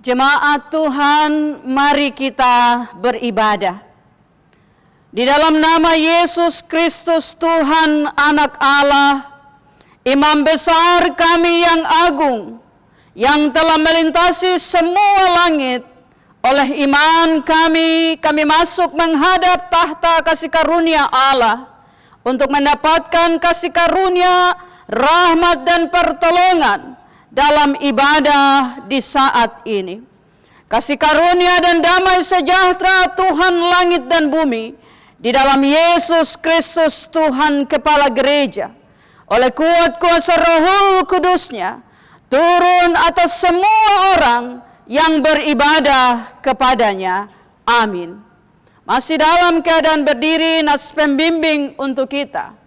Jemaat Tuhan, mari kita beribadah. Di dalam nama Yesus Kristus Tuhan Anak Allah, Imam besar kami yang agung, yang telah melintasi semua langit, oleh iman kami masuk menghadap tahta kasih karunia Allah, untuk mendapatkan kasih karunia, rahmat dan pertolongan dalam ibadah di saat ini. Kasih karunia dan damai sejahtera Tuhan langit dan bumi di dalam Yesus Kristus Tuhan Kepala Gereja, oleh kuat kuasa Roh Kudus-Nya turun atas semua orang yang beribadah kepadanya. Amin. Masih dalam keadaan berdiri, nas pembimbing untuk kita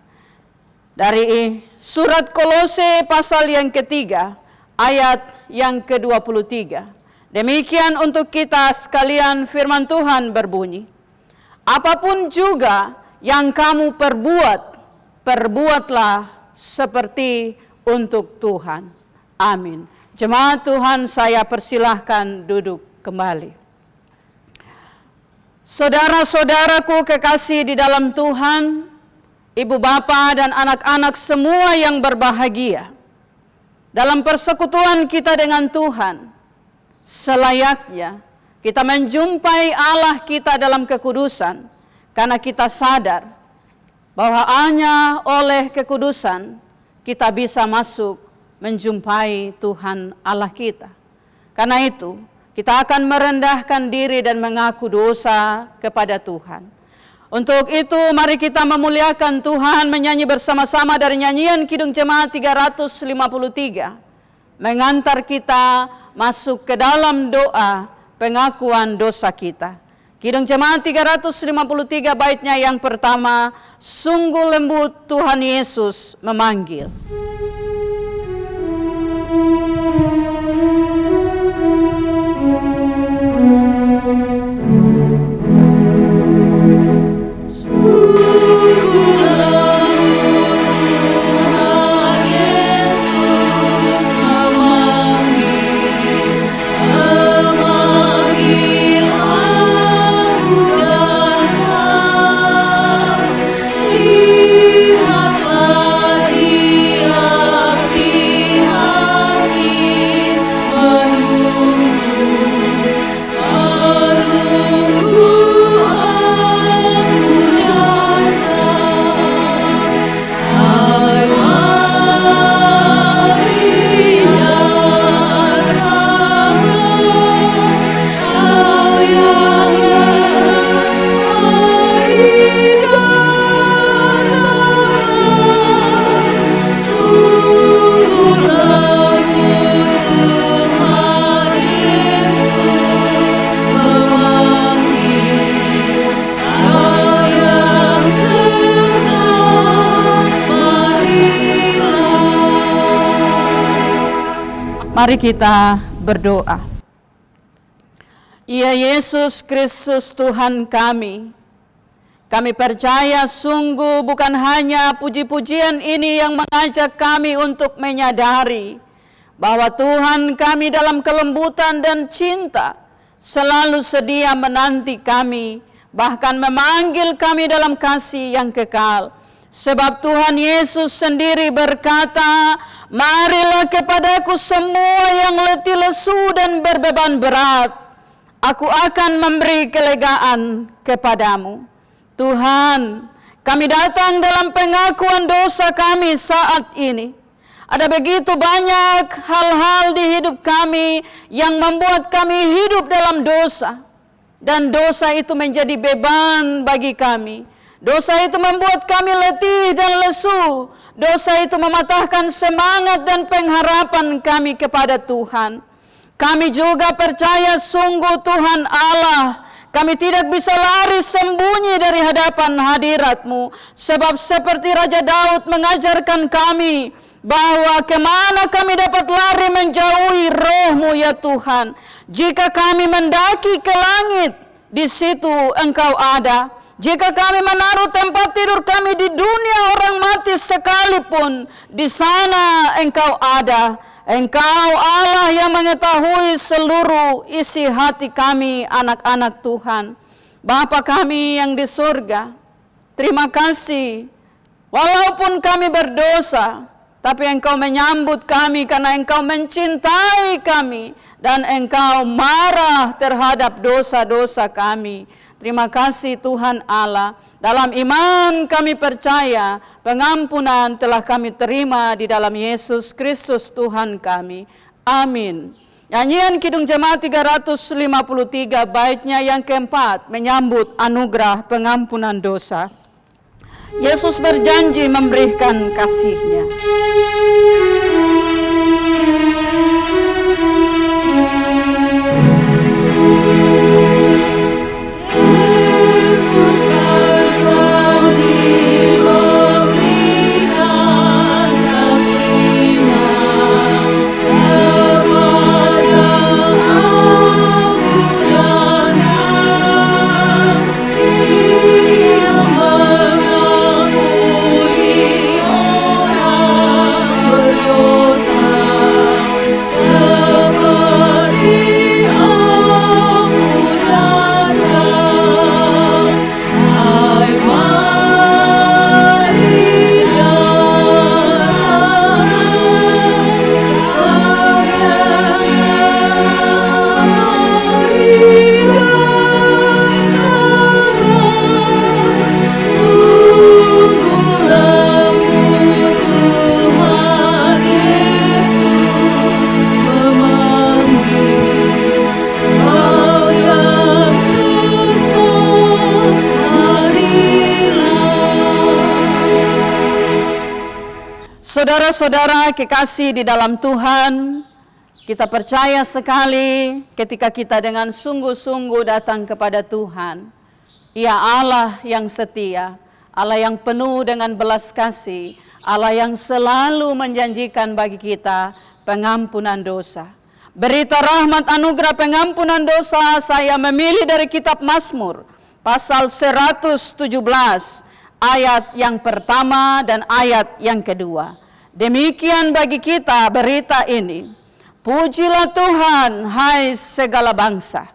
dari surat Kolose pasal yang ketiga, ayat yang ke-23. Demikian untuk kita sekalian, firman Tuhan berbunyi, apapun juga yang kamu perbuatlah seperti untuk Tuhan. Amin. Jemaat Tuhan, saya persilahkan duduk kembali. Saudara-saudaraku kekasih di dalam Tuhan, ibu bapa dan anak-anak semua yang berbahagia, dalam persekutuan kita dengan Tuhan, selayaknya kita menjumpai Allah kita dalam kekudusan, karena kita sadar bahwa hanya oleh kekudusan kita bisa masuk menjumpai Tuhan Allah kita. Karena itu, kita akan merendahkan diri dan mengaku dosa kepada Tuhan. Untuk itu, mari kita memuliakan Tuhan, menyanyi bersama-sama dari nyanyian Kidung Jemaat 353, mengantar kita masuk ke dalam doa pengakuan dosa kita. Kidung Jemaat 353 baitnya yang pertama, sungguh lembut Tuhan Yesus memanggil. Mari kita berdoa. Ya Yesus Kristus Tuhan kami percaya sungguh bukan hanya puji-pujian ini yang mengajak kami untuk menyadari bahwa Tuhan kami dalam kelembutan dan cinta selalu sedia menanti kami, bahkan memanggil kami dalam kasih yang kekal. Sebab Tuhan Yesus sendiri berkata, marilah kepadaku semua yang letih lesu dan berbeban berat, aku akan memberi kelegaan kepadamu. Tuhan, kami datang dalam pengakuan dosa kami saat ini. Ada begitu banyak hal-hal di hidup kami yang membuat kami hidup dalam dosa. Dan dosa itu menjadi beban bagi kami. Dosa itu membuat kami letih dan lesu. Dosa itu mematahkan semangat dan pengharapan kami kepada Tuhan. Kami juga percaya sungguh Tuhan Allah, kami tidak bisa lari sembunyi dari hadapan hadirat-Mu. Sebab seperti Raja Daud mengajarkan kami, bahwa kemana kami dapat lari menjauhi Roh-Mu ya Tuhan. Jika kami mendaki ke langit, di situ Engkau ada. Jika kami menaruh tempat tidur kami di dunia orang mati sekalipun, di sana Engkau ada. Engkau Allah yang mengetahui seluruh isi hati kami, anak-anak Tuhan. Bapa kami yang di surga, terima kasih. Walaupun kami berdosa, tapi Engkau menyambut kami karena Engkau mencintai kami. Dan Engkau marah terhadap dosa-dosa kami. Terima kasih Tuhan Allah. Dalam iman kami percaya pengampunan telah kami terima di dalam Yesus Kristus Tuhan kami. Amin. Nyanyian Kidung Jemaat 353 baitnya yang keempat menyambut anugerah pengampunan dosa. Yesus berjanji memberikan kasih-Nya. Saudara-saudara kekasih di dalam Tuhan, kita percaya sekali ketika kita dengan sungguh-sungguh datang kepada Tuhan. Ia Allah yang setia, Allah yang penuh dengan belas kasih, Allah yang selalu menjanjikan bagi kita pengampunan dosa. Berita rahmat anugerah pengampunan dosa saya memilih dari kitab Mazmur, pasal 117, ayat yang pertama dan ayat yang kedua. Demikian bagi kita berita ini. Pujilah Tuhan, hai segala bangsa.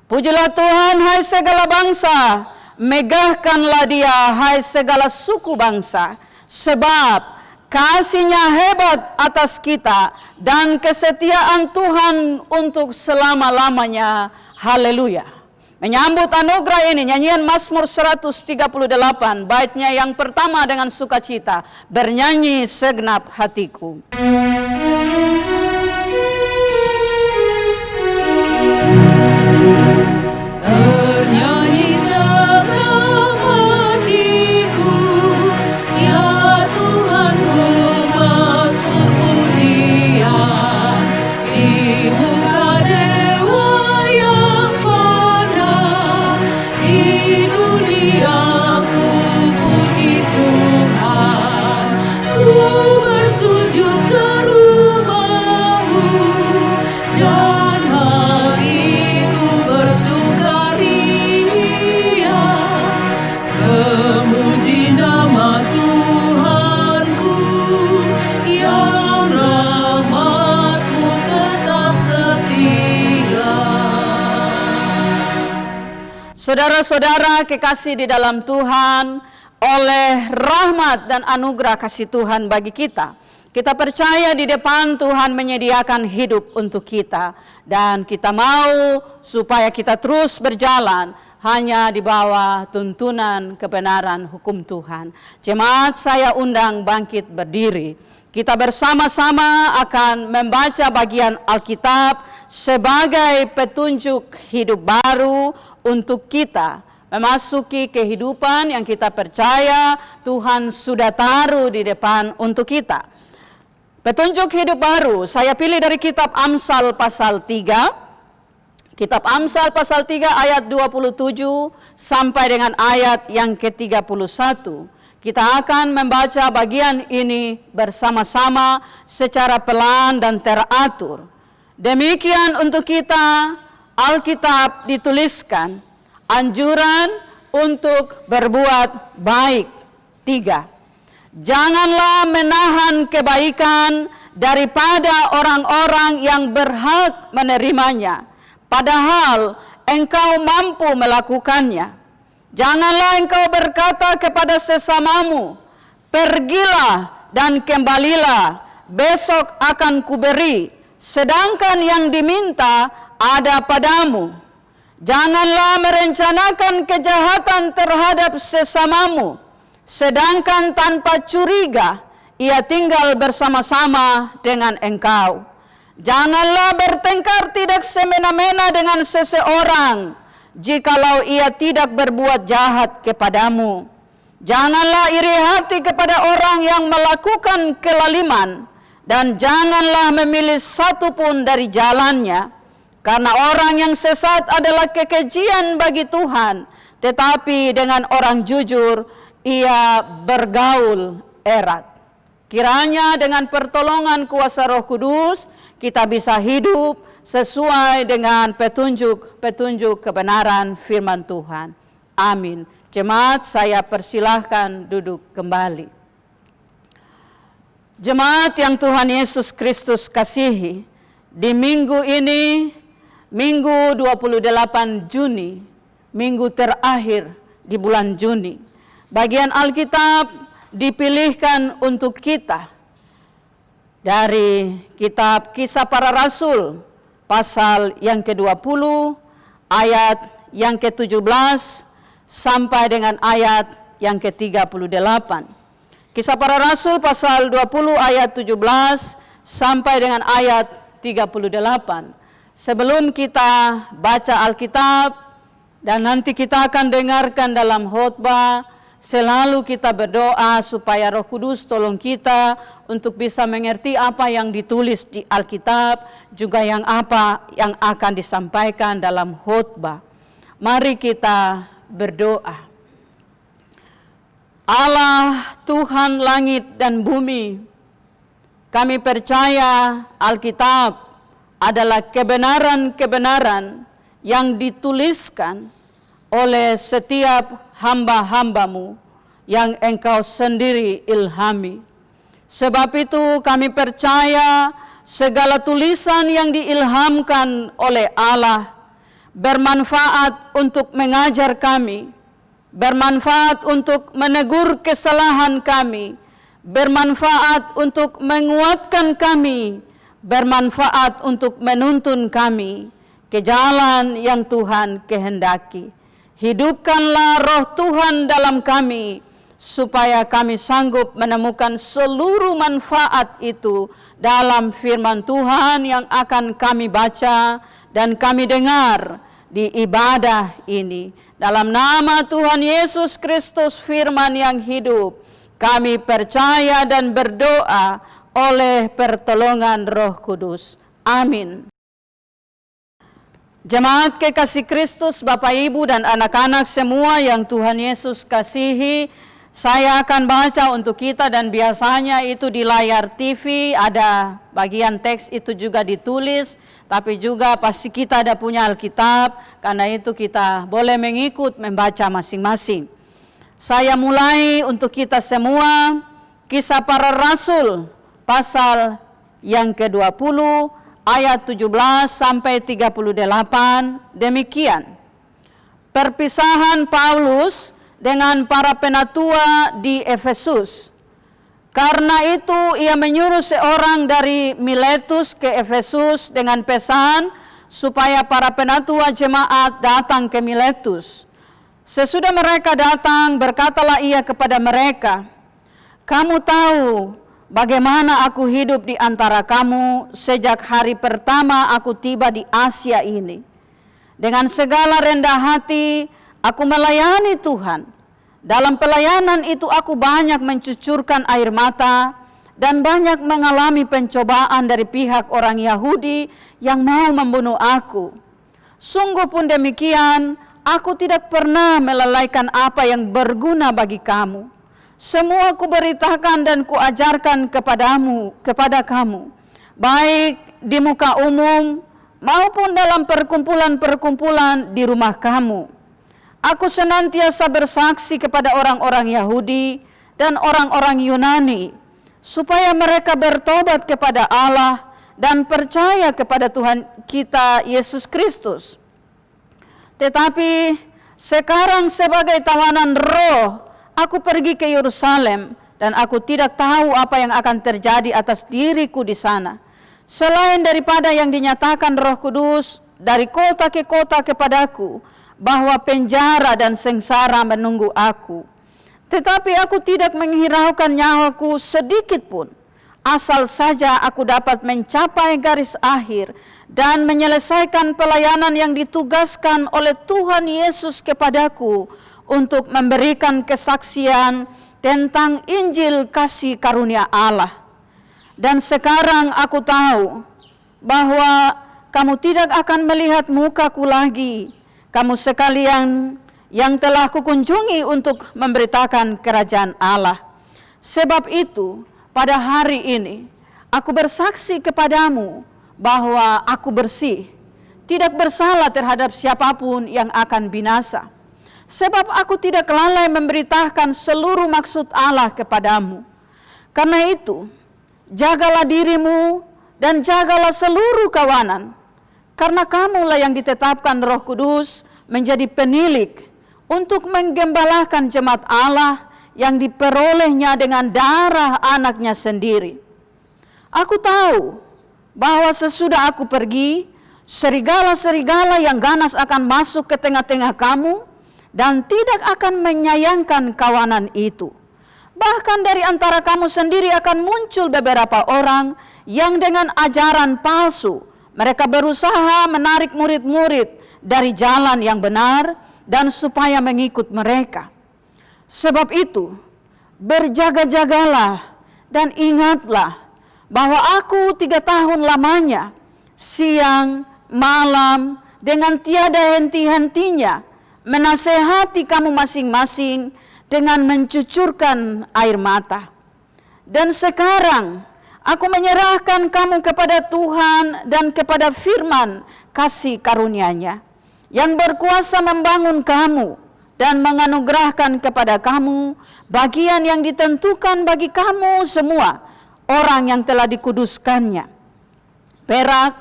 Pujilah Tuhan, hai segala bangsa. Megahkanlah Dia, hai segala suku bangsa. Sebab kasih-Nya hebat atas kita dan kesetiaan Tuhan untuk selama-lamanya. Haleluya. Menyambut anugerah ini, nyanyian Mazmur 138, baitnya yang pertama dengan sukacita, bernyanyi segenap hatiku. Bernyanyi segenap hatiku, ya Tuhanku, mazmur pujian di muka dewa yang fana. Di dunia ku puji Tuhan, ku bersujud ke rumah-Mu, dan hatiku bersukaria, memuji nama Tuhanku, yang rahmat-Mu tetap setia. Saudara-saudara kekasih di dalam Tuhan, oleh rahmat dan anugerah kasih Tuhan bagi kita, kita percaya di depan Tuhan menyediakan hidup untuk kita, dan kita mau supaya kita terus berjalan hanya di bawah tuntunan kebenaran hukum Tuhan. Jemaat, saya undang bangkit berdiri. Kita bersama-sama akan membaca bagian Alkitab sebagai petunjuk hidup baru untuk kita memasuki kehidupan yang kita percaya Tuhan sudah taruh di depan untuk kita. Petunjuk hidup baru saya pilih dari kitab Amsal pasal 3. Kitab Amsal pasal 3 ayat 27 sampai dengan ayat yang ke-31. Kita akan membaca bagian ini bersama-sama secara pelan dan teratur. Demikian untuk kita, Alkitab dituliskan, anjuran untuk berbuat baik. 3. Janganlah menahan kebaikan daripada orang-orang yang berhak menerimanya, padahal engkau mampu melakukannya. Janganlah engkau berkata kepada sesamamu, pergilah dan kembalilah, besok akan kuberi, sedangkan yang diminta ada padamu. Janganlah merencanakan kejahatan terhadap sesamamu, sedangkan tanpa curiga ia tinggal bersama-sama dengan engkau. Janganlah bertengkar tidak semena-mena dengan seseorang, jikalau ia tidak berbuat jahat kepadamu. Janganlah iri hati kepada orang yang melakukan kelaliman, dan janganlah memilih satu pun dari jalannya. Karena orang yang sesat adalah kekejian bagi Tuhan, tetapi dengan orang jujur ia bergaul erat. Kiranya dengan pertolongan kuasa Roh Kudus kita bisa hidup sesuai dengan petunjuk kebenaran firman Tuhan. Amin. Jemaat, saya persilahkan duduk kembali. Jemaat yang Tuhan Yesus Kristus kasihi, di minggu ini, Minggu 28 Juni, minggu terakhir di bulan Juni, bagian Alkitab dipilihkan untuk kita dari kitab Kisah Para Rasul, pasal yang ke-20, ayat yang ke-17, sampai dengan ayat yang ke-38. Kisah Para Rasul pasal 20 ayat 17 sampai dengan ayat 38. Sebelum kita baca Alkitab dan nanti kita akan dengarkan dalam khotbah, selalu kita berdoa supaya Roh Kudus tolong kita untuk bisa mengerti apa yang ditulis di Alkitab, juga yang apa yang akan disampaikan dalam khotbah. Mari kita berdoa. Allah Tuhan langit dan bumi, kami percaya Alkitab adalah kebenaran-kebenaran yang dituliskan oleh setiap hamba-hambamu yang engkau sendiri ilhami. Sebab itu kami percaya segala tulisan yang diilhamkan oleh Allah bermanfaat untuk mengajar kami, bermanfaat untuk menegur kesalahan kami, bermanfaat untuk menguatkan kami, bermanfaat untuk menuntun kami ke jalan yang Tuhan kehendaki. Hidupkanlah Roh Tuhan dalam kami, supaya kami sanggup menemukan seluruh manfaat itu dalam firman Tuhan yang akan kami baca dan kami dengar di ibadah ini. Dalam nama Tuhan Yesus Kristus firman yang hidup, kami percaya dan berdoa oleh pertolongan Roh Kudus. Amin. Jemaat kekasih Kristus, Bapak, Ibu, dan anak-anak semua yang Tuhan Yesus kasihi, saya akan baca untuk kita, dan biasanya itu di layar TV ada bagian teks itu juga ditulis, tapi juga pasti kita ada punya Alkitab, karena itu kita boleh mengikut membaca masing-masing. Saya mulai untuk kita semua Kisah Para Rasul pasal yang ke-20 ayat 17 sampai 38, demikian. Perpisahan Paulus dengan para penatua di Efesus. Karena itu ia menyuruh seorang dari Miletus ke Efesus dengan pesan supaya para penatua jemaat datang ke Miletus. Sesudah mereka datang, berkatalah ia kepada mereka, "Kamu tahu bagaimana aku hidup di antara kamu sejak hari pertama aku tiba di Asia ini. Dengan segala rendah hati aku melayani Tuhan. Dalam pelayanan itu aku banyak mencucurkan air mata dan banyak mengalami pencobaan dari pihak orang Yahudi yang mau membunuh aku. Sungguh pun demikian, aku tidak pernah melalaikan apa yang berguna bagi kamu. Semua kuberitakan dan kuajarkan kepada kamu, baik di muka umum maupun dalam perkumpulan-perkumpulan di rumah kamu. Aku senantiasa bersaksi kepada orang-orang Yahudi dan orang-orang Yunani, supaya mereka bertobat kepada Allah dan percaya kepada Tuhan kita Yesus Kristus. Tetapi sekarang sebagai tawanan roh, aku pergi ke Yerusalem dan aku tidak tahu apa yang akan terjadi atas diriku di sana, selain daripada yang dinyatakan Roh Kudus dari kota ke kota kepadaku, bahwa penjara dan sengsara menunggu aku. Tetapi aku tidak menghiraukan nyawaku sedikit pun, asal saja aku dapat mencapai garis akhir dan menyelesaikan pelayanan yang ditugaskan oleh Tuhan Yesus kepadaku untuk memberikan kesaksian tentang Injil kasih karunia Allah. Dan sekarang aku tahu bahwa kamu tidak akan melihat mukaku lagi, kamu sekalian yang telah kukunjungi untuk memberitakan kerajaan Allah. Sebab itu, pada hari ini, aku bersaksi kepadamu bahwa aku bersih, tidak bersalah terhadap siapapun yang akan binasa. Sebab aku tidak lalai memberitakan seluruh maksud Allah kepadamu. Karena itu, jagalah dirimu dan jagalah seluruh kawanan, karena kamulah yang ditetapkan Roh Kudus menjadi penilik untuk menggembalakan jemaat Allah yang diperolehnya dengan darah anaknya sendiri. Aku tahu bahwa sesudah aku pergi, serigala-serigala yang ganas akan masuk ke tengah-tengah kamu dan tidak akan menyayangkan kawanan itu. Bahkan dari antara kamu sendiri akan muncul beberapa orang yang dengan ajaran palsu, mereka berusaha menarik murid-murid dari jalan yang benar dan supaya mengikut mereka. Sebab itu, berjaga-jagalah dan ingatlah bahwa aku 3 tahun lamanya, siang, malam, dengan tiada henti-hentinya, menasehati kamu masing-masing dengan mencucurkan air mata. Dan sekarang, aku menyerahkan kamu kepada Tuhan dan kepada firman kasih karunia-Nya, yang berkuasa membangun kamu dan menganugerahkan kepada kamu bagian yang ditentukan bagi kamu semua orang yang telah dikuduskannya. Perak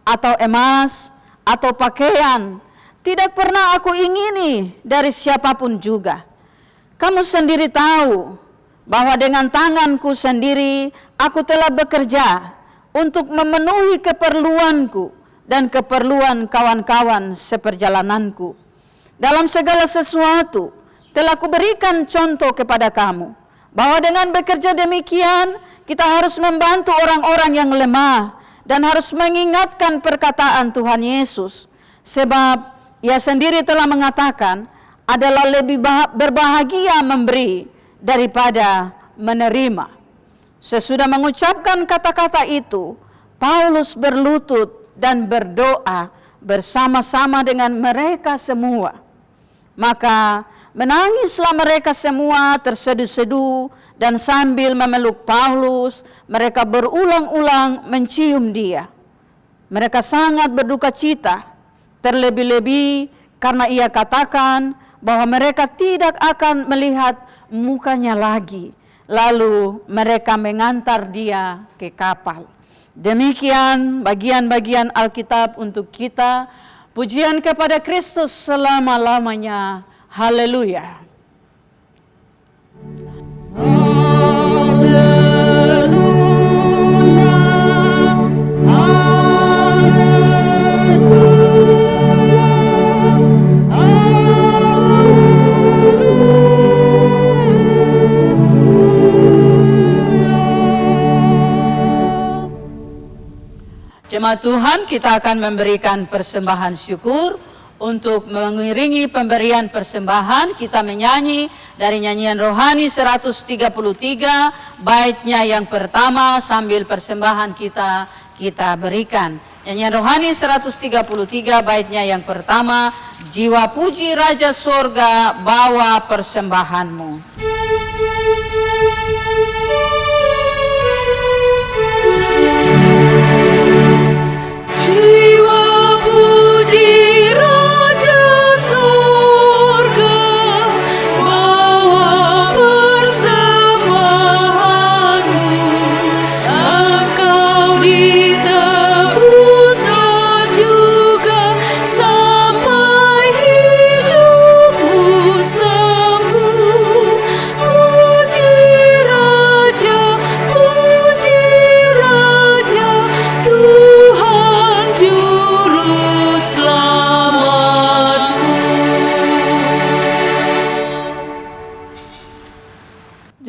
atau emas atau pakaian tidak pernah aku ingini dari siapapun juga. Kamu sendiri tahu bahwa dengan tanganku sendiri aku telah bekerja untuk memenuhi keperluanku dan keperluan kawan-kawan seperjalananku. Dalam segala sesuatu telah kuberikan contoh kepada kamu, bahwa dengan bekerja demikian kita harus membantu orang-orang yang lemah dan harus mengingatkan perkataan Tuhan Yesus. Sebab Ia sendiri telah mengatakan, adalah lebih berbahagia memberi daripada menerima. Sesudah mengucapkan kata-kata itu, Paulus berlutut dan berdoa bersama-sama dengan mereka semua. Maka menangislah mereka semua terseduh-seduh, dan sambil memeluk Paulus, mereka berulang-ulang mencium dia. Mereka sangat berduka cita, terlebih-lebih karena ia katakan bahwa mereka tidak akan melihat mukanya lagi. Lalu mereka mengantar dia ke kapal. Demikian bagian-bagian Alkitab untuk kita. Pujian kepada Kristus selama-lamanya. Haleluya. Jemaat Tuhan, kita akan memberikan persembahan syukur. Untuk mengiringi pemberian persembahan, kita menyanyi dari nyanyian rohani 133, baitnya yang pertama, sambil persembahan kita berikan. Nyanyian rohani 133, baitnya yang pertama, jiwa puji Raja Sorga, bawa persembahanmu. Bawa persembahanmu.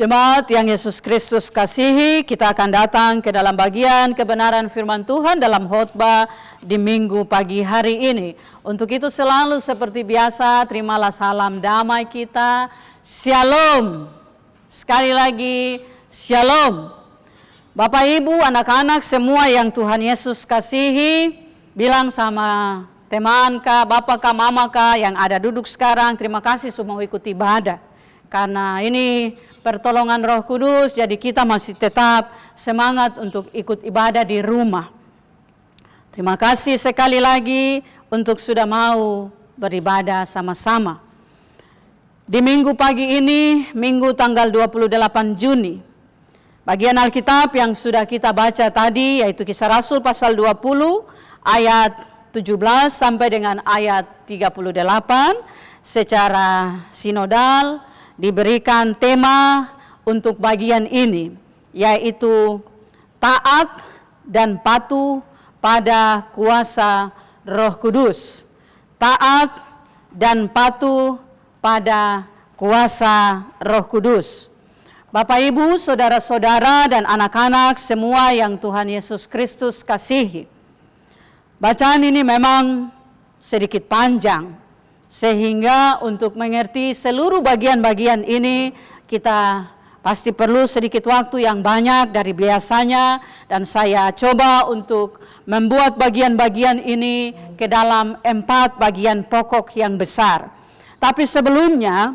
Jemaat yang Yesus Kristus kasihi, kita akan datang ke dalam bagian kebenaran firman Tuhan dalam khotbah di minggu pagi hari ini. Untuk itu selalu seperti biasa, terimalah salam damai kita. Shalom. Sekali lagi, shalom. Bapak, Ibu, anak-anak semua yang Tuhan Yesus kasihi, bilang sama teman kah, bapak kah, mama kah yang ada duduk sekarang, terima kasih semua ikut ibadah. Karena ini pertolongan Roh Kudus, jadi kita masih tetap semangat untuk ikut ibadah di rumah. Terima kasih sekali lagi untuk sudah mau beribadah sama-sama. Di minggu pagi ini, minggu tanggal 28 Juni, bagian Alkitab yang sudah kita baca tadi, yaitu Kisah Rasul pasal 20, ayat 17 sampai dengan ayat 38, secara sinodal, diberikan tema untuk bagian ini, yaitu taat dan patuh pada kuasa Roh Kudus. Taat dan patuh pada kuasa Roh Kudus. Bapak, Ibu, saudara-saudara dan anak-anak semua yang Tuhan Yesus Kristus kasihi. Bacaan ini memang sedikit panjang, sehingga untuk mengerti seluruh bagian-bagian ini kita pasti perlu sedikit waktu yang banyak dari biasanya, dan saya coba untuk membuat bagian-bagian ini ke dalam 4 bagian pokok yang besar. Tapi sebelumnya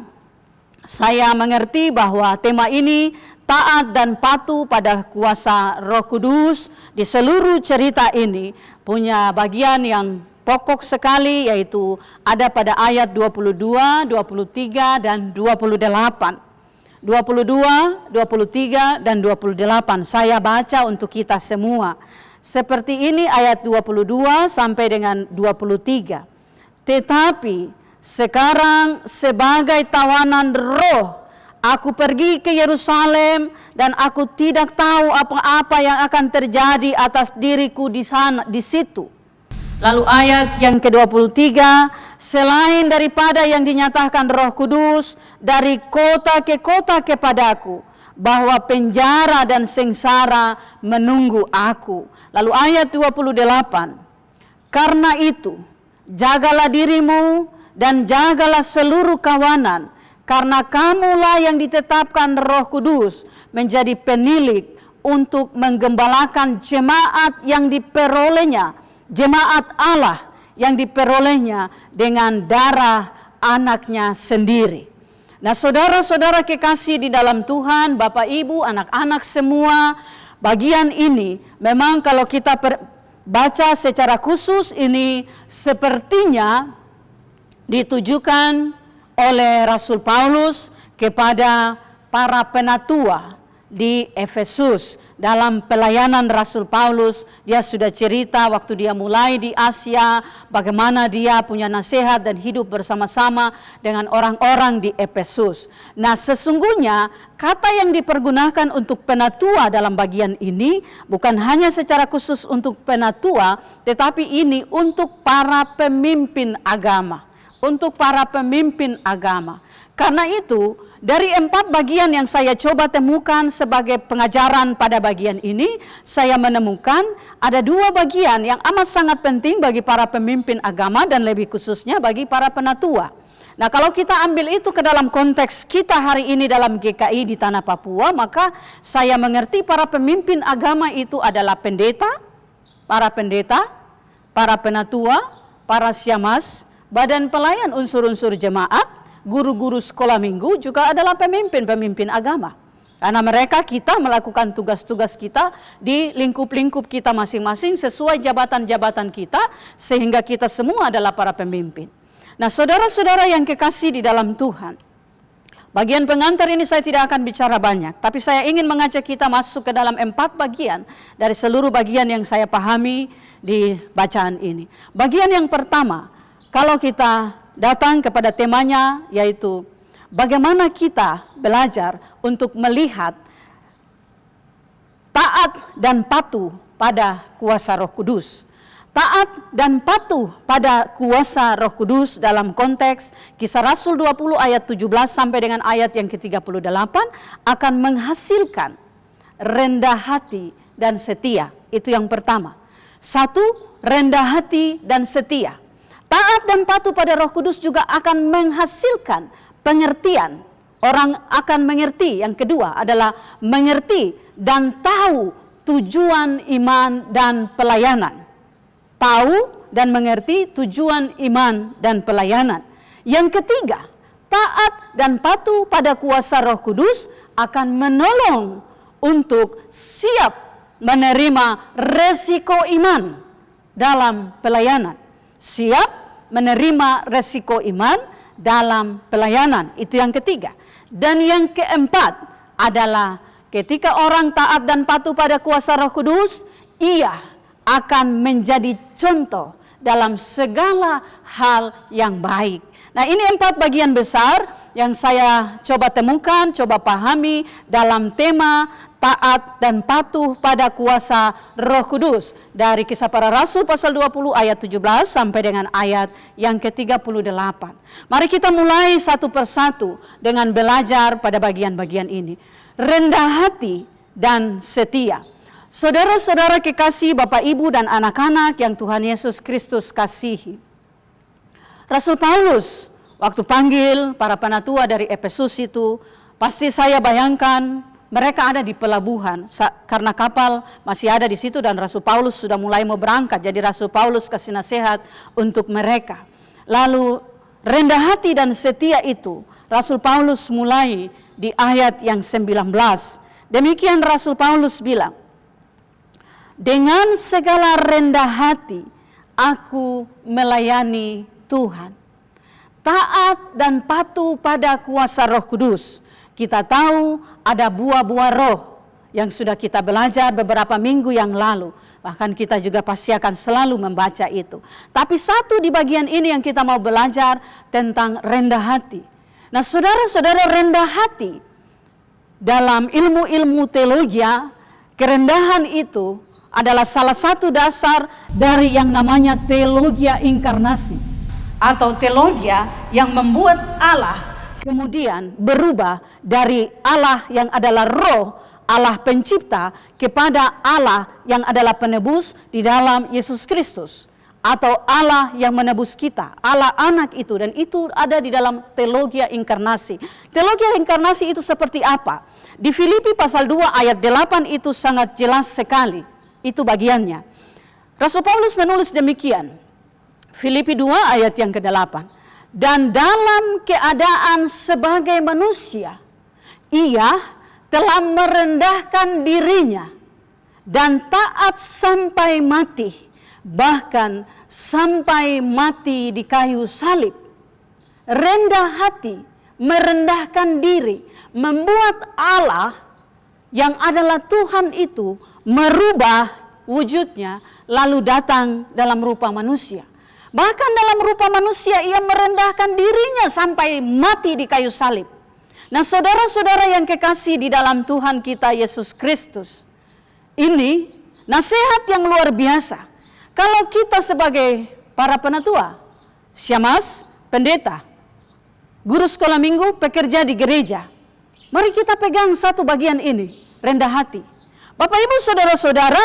saya mengerti bahwa tema ini taat dan patuh pada kuasa Roh Kudus di seluruh cerita ini punya bagian yang pokok sekali, yaitu ada pada ayat 22, 23, dan 28. 22, 23, dan 28. Saya baca untuk kita semua. Seperti ini ayat 22 sampai dengan 23. Tetapi sekarang sebagai tawanan roh, aku pergi ke Yerusalem dan aku tidak tahu apa-apa yang akan terjadi atas diriku di sana, di situ. Lalu ayat yang ke-23, selain daripada yang dinyatakan Roh Kudus dari kota ke kota kepadaku, bahwa penjara dan sengsara menunggu aku. Lalu ayat 28, karena itu jagalah dirimu dan jagalah seluruh kawanan, karena kamulah yang ditetapkan Roh Kudus menjadi penilik untuk menggembalakan jemaat yang diperolehnya, jemaat Allah yang diperolehnya dengan darah anaknya sendiri. Nah, saudara-saudara kekasih di dalam Tuhan, Bapak, Ibu, anak-anak semua, bagian ini memang kalau kita baca secara khusus ini sepertinya ditujukan oleh Rasul Paulus kepada para penatua di Efesus. Dalam pelayanan Rasul Paulus, dia sudah cerita waktu dia mulai di Asia, bagaimana dia punya nasihat dan hidup bersama-sama dengan orang-orang di Efesus. Nah, sesungguhnya kata yang dipergunakan untuk penatua dalam bagian ini bukan hanya secara khusus untuk penatua, tetapi ini untuk para pemimpin agama. Untuk para pemimpin agama. Karena itu, dari 4 bagian yang saya coba temukan sebagai pengajaran pada bagian ini, saya menemukan ada 2 bagian yang amat sangat penting bagi para pemimpin agama dan lebih khususnya bagi para penatua. Nah, kalau kita ambil itu ke dalam konteks kita hari ini dalam GKI di Tanah Papua, maka saya mengerti para pemimpin agama itu adalah pendeta, para penatua, para syamas, badan pelayan unsur-unsur jemaat, guru-guru sekolah minggu juga adalah pemimpin-pemimpin agama. Karena mereka kita melakukan tugas-tugas kita di lingkup-lingkup kita masing-masing sesuai jabatan-jabatan kita, sehingga kita semua adalah para pemimpin. Nah, saudara-saudara yang kekasih di dalam Tuhan, bagian pengantar ini saya tidak akan bicara banyak, tapi saya ingin mengajak kita masuk ke dalam 4 bagian dari seluruh bagian yang saya pahami di bacaan ini. Bagian yang pertama, kalau kita datang kepada temanya, yaitu bagaimana kita belajar untuk melihat taat dan patuh pada kuasa Roh Kudus. taat dan patuh pada kuasa Roh Kudus dalam konteks Kisah Rasul 20 ayat 17 sampai dengan ayat yang ke-38 akan menghasilkan rendah hati dan setia. Itu yang pertama. 1, rendah hati dan setia. Taat dan patuh pada Roh Kudus juga akan menghasilkan pengertian. Orang akan mengerti. Yang kedua adalah mengerti dan tahu tujuan iman dan pelayanan. Tahu dan mengerti tujuan iman dan pelayanan. Yang ketiga, taat dan patuh pada kuasa Roh Kudus akan menolong untuk siap menerima resiko iman dalam pelayanan. Siap menerima resiko iman dalam pelayanan. Itu yang ketiga. Dan yang keempat adalah ketika orang taat dan patuh pada kuasa Roh Kudus, ia akan menjadi contoh dalam segala hal yang baik. Nah, ini 4 bagian besar yang saya coba temukan, coba pahami dalam tema taat dan patuh pada kuasa Roh Kudus. Dari Kisah Para Rasul pasal 20 ayat 17 sampai dengan ayat yang ke-38. Mari kita mulai satu persatu dengan belajar pada bagian-bagian ini. Rendah hati dan setia. Saudara-saudara kekasih Bapak Ibu dan anak-anak yang Tuhan Yesus Kristus kasihi. Rasul Paulus waktu panggil para penatua dari Efesus itu, pasti saya bayangkan mereka ada di pelabuhan karena kapal masih ada di situ dan Rasul Paulus sudah mulai mau berangkat. Jadi Rasul Paulus kasih nasihat untuk mereka. Lalu rendah hati dan setia itu Rasul Paulus mulai di ayat yang 19. Demikian Rasul Paulus bilang, dengan segala rendah hati aku melayani Tuhan. Taat dan patuh pada kuasa Roh Kudus. Kita tahu ada buah-buah roh yang sudah kita belajar beberapa minggu yang lalu. Bahkan kita juga pasti akan selalu membaca itu. Tapi satu di bagian ini yang kita mau belajar tentang rendah hati. Nah, saudara-saudara, rendah hati dalam ilmu-ilmu teologi, kerendahan itu adalah salah satu dasar dari yang namanya teologi inkarnasi atau teologi yang membuat Allah kemudian berubah dari Allah yang adalah roh, Allah pencipta, kepada Allah yang adalah penebus di dalam Yesus Kristus, atau Allah yang menebus kita, Allah anak itu, dan itu ada di dalam teologi inkarnasi. Teologi inkarnasi itu seperti apa? Di Filipi pasal 2 ayat 8 itu sangat jelas sekali. Itu bagiannya. Rasul Paulus menulis demikian. Filipi 2 ayat yang ke-8. Dan dalam keadaan sebagai manusia, ia telah merendahkan dirinya dan taat sampai mati, bahkan sampai mati di kayu salib. Rendah hati, merendahkan diri, membuat Allah yang adalah Tuhan itu merubah wujudnya lalu datang dalam rupa manusia. Bahkan dalam rupa manusia ia merendahkan dirinya sampai mati di kayu salib. Nah, saudara-saudara yang kekasih di dalam Tuhan kita Yesus Kristus, ini nasihat yang luar biasa. Kalau kita sebagai para penatua, syemasi, pendeta, guru sekolah minggu, pekerja di gereja, mari kita pegang satu bagian ini, rendah hati. Bapak Ibu saudara-saudara,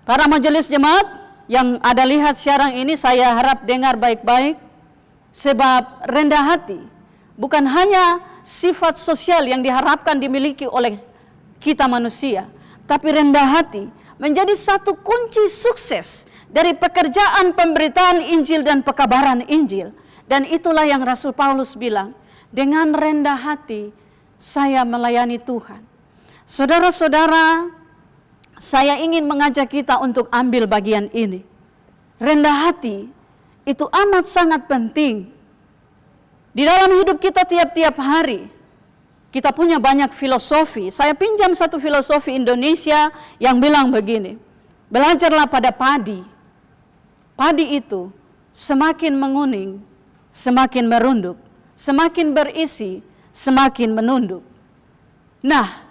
para majelis jemaat yang ada lihat siaran ini, saya harap dengar baik-baik. Sebab rendah hati bukan hanya sifat sosial yang diharapkan dimiliki oleh kita manusia, tapi rendah hati menjadi satu kunci sukses dari pekerjaan pemberitaan Injil dan pekabaran Injil. Dan itulah yang Rasul Paulus bilang, dengan rendah hati saya melayani Tuhan. Saudara-saudara, saya ingin mengajak kita untuk ambil bagian ini. Rendah hati itu amat sangat penting. Di dalam hidup kita tiap-tiap hari, kita punya banyak filosofi. Saya pinjam satu filosofi Indonesia yang bilang begini, belajarlah pada padi. Padi itu semakin menguning, semakin merunduk, semakin berisi, semakin menunduk. Nah,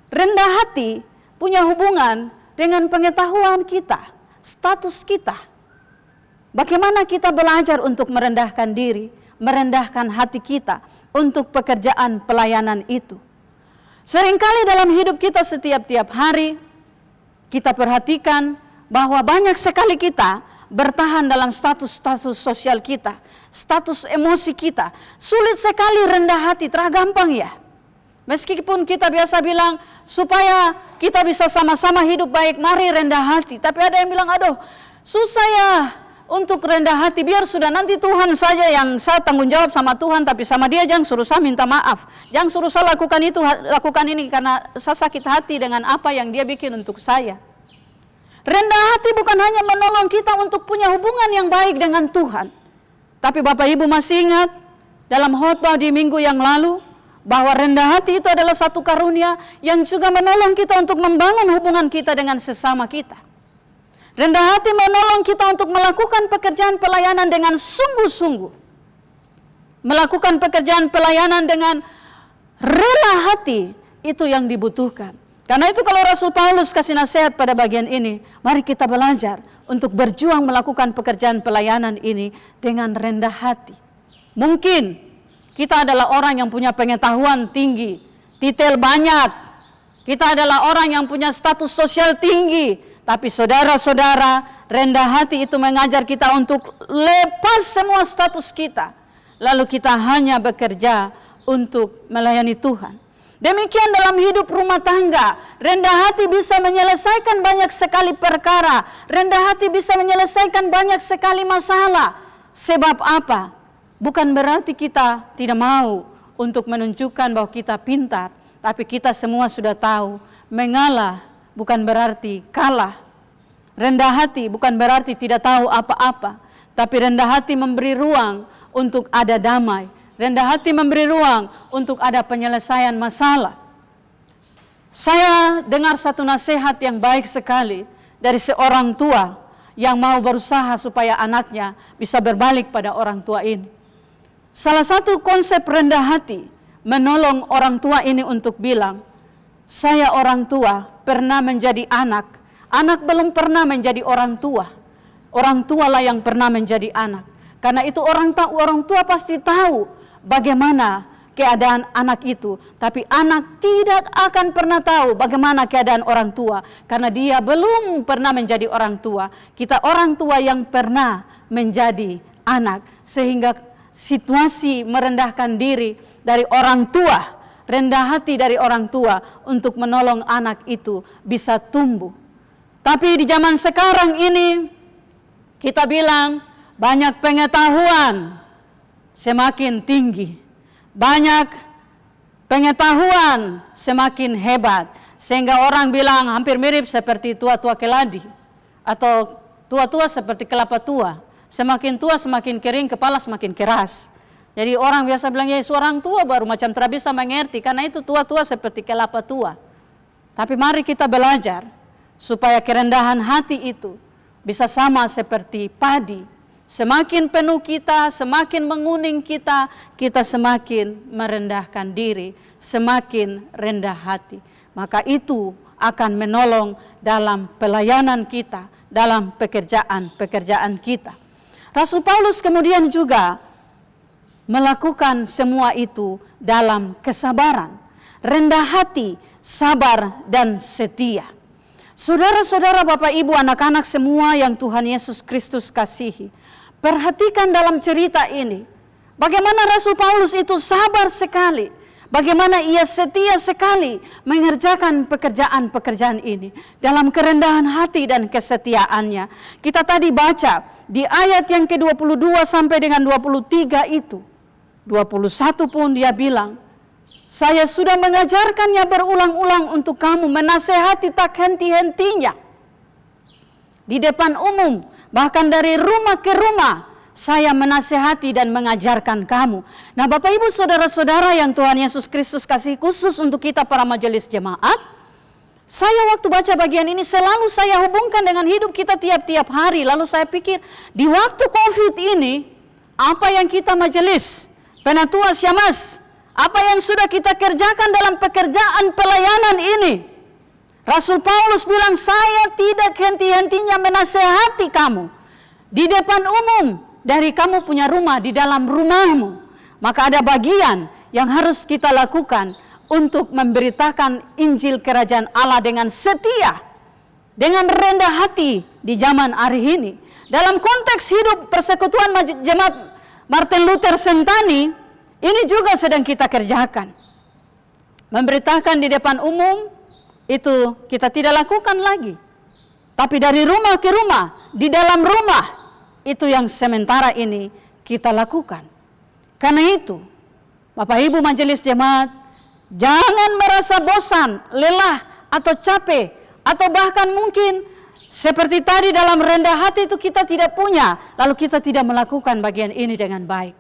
rendah hati punya hubungan dengan pengetahuan kita, status kita. Bagaimana kita belajar untuk merendahkan diri, merendahkan hati kita untuk pekerjaan pelayanan itu. Seringkali dalam hidup kita setiap hari, kita perhatikan bahwa banyak sekali kita bertahan dalam status sosial kita, status emosi kita. Sulit sekali rendah hati, tergampang ya. Meskipun kita biasa bilang, supaya kita bisa sama-sama hidup baik, mari rendah hati. Tapi ada yang bilang, aduh susah ya untuk rendah hati, biar sudah nanti Tuhan saja yang saya tanggung jawab sama Tuhan, tapi sama dia jangan suruh saya minta maaf. Jangan suruh saya lakukan itu, lakukan ini, karena saya sakit hati dengan apa yang dia bikin untuk saya. Rendah hati bukan hanya menolong kita untuk punya hubungan yang baik dengan Tuhan. Tapi Bapak Ibu masih ingat dalam khotbah di minggu yang lalu, bahwa rendah hati itu adalah satu karunia yang juga menolong kita untuk membangun hubungan kita dengan sesama kita. Rendah hati menolong kita untuk melakukan pekerjaan pelayanan dengan sungguh-sungguh. Melakukan pekerjaan pelayanan dengan rela hati, itu yang dibutuhkan. Karena itu kalau Rasul Paulus kasih nasihat pada bagian ini, mari kita belajar untuk berjuang melakukan pekerjaan pelayanan ini dengan rendah hati. Mungkin kita adalah orang yang punya pengetahuan tinggi, titel banyak. Kita adalah orang yang punya status sosial tinggi. Tapi saudara-saudara, rendah hati itu mengajar kita untuk lepas semua status kita. Lalu kita hanya bekerja untuk melayani Tuhan. Demikian dalam hidup rumah tangga. Rendah hati bisa menyelesaikan banyak sekali perkara. Rendah hati bisa menyelesaikan banyak sekali masalah. Sebab apa? Bukan berarti kita tidak mau untuk menunjukkan bahwa kita pintar. Tapi kita semua sudah tahu, mengalah bukan berarti kalah. Rendah hati bukan berarti tidak tahu apa-apa. Tapi rendah hati memberi ruang untuk ada damai. Rendah hati memberi ruang untuk ada penyelesaian masalah. Saya dengar satu nasihat yang baik sekali dari seorang tua yang mau berusaha supaya anaknya bisa berbalik pada orang tua ini. Salah satu konsep rendah hati menolong orang tua ini untuk bilang, saya orang tua pernah menjadi anak, anak belum pernah menjadi orang tua. Orang tualah yang pernah menjadi anak. Karena itu orang tua pasti tahu bagaimana keadaan anak itu. Tapi anak tidak akan pernah tahu bagaimana keadaan orang tua. Karena dia belum pernah menjadi orang tua. Kita orang tua yang pernah menjadi anak. Sehingga situasi merendahkan diri dari orang tua, rendah hati dari orang tua untuk menolong anak itu bisa tumbuh. Tapi di zaman sekarang ini kita bilang banyak pengetahuan semakin tinggi, banyak pengetahuan semakin hebat, sehingga orang bilang hampir mirip seperti tua-tua keladi atau tua-tua seperti kelapa tua. Semakin tua semakin kering, kepala semakin keras. Jadi orang biasa bilang, ya seorang tua baru macam tidak bisa mengerti, karena itu tua-tua seperti kelapa tua. Tapi mari kita belajar supaya kerendahan hati itu bisa sama seperti padi. Semakin penuh kita, semakin menguning kita, kita semakin merendahkan diri, semakin rendah hati. Maka itu akan menolong dalam pelayanan kita, dalam pekerjaan kita. Rasul Paulus kemudian juga melakukan semua itu dalam kesabaran, rendah hati, sabar, dan setia. Saudara-saudara, Bapak Ibu, anak-anak semua yang Tuhan Yesus Kristus kasihi, perhatikan dalam cerita ini, bagaimana Rasul Paulus itu sabar sekali, bagaimana ia setia sekali mengerjakan pekerjaan-pekerjaan ini dalam kerendahan hati dan kesetiaannya. Kita tadi baca di ayat yang ke-22 sampai dengan 23 itu. 21 pun dia bilang, saya sudah mengajarkannya berulang-ulang untuk kamu, menasehati tak henti-hentinya. Di depan umum, bahkan dari rumah ke rumah, saya menasehati dan mengajarkan kamu. Nah Bapak Ibu saudara-saudara yang Tuhan Yesus Kristus kasih khusus untuk kita para majelis jemaat, saya waktu baca bagian ini selalu saya hubungkan dengan hidup kita tiap-tiap hari. Lalu saya pikir di waktu COVID ini, apa yang kita majelis, penatua Syamas, apa yang sudah kita kerjakan dalam pekerjaan pelayanan ini. Rasul Paulus bilang, saya tidak henti-hentinya menasehati kamu. di depan umum, dari kamu punya rumah, di dalam rumahmu. Maka ada bagian yang harus kita lakukan untuk memberitakan Injil Kerajaan Allah dengan setia, dengan rendah hati di zaman hari ini. Dalam konteks hidup persekutuan Jemaat Martin Luther Sentani, ini juga sedang kita kerjakan. Memberitakan di depan umum, itu kita tidak lakukan lagi. Tapi dari rumah ke rumah, di dalam rumah, itu yang sementara ini kita lakukan. Karena itu, Bapak Ibu Majelis Jemaat, jangan merasa bosan, lelah, atau capek, atau bahkan mungkin seperti tadi dalam rendah hati itu kita tidak punya, lalu kita tidak melakukan bagian ini dengan baik.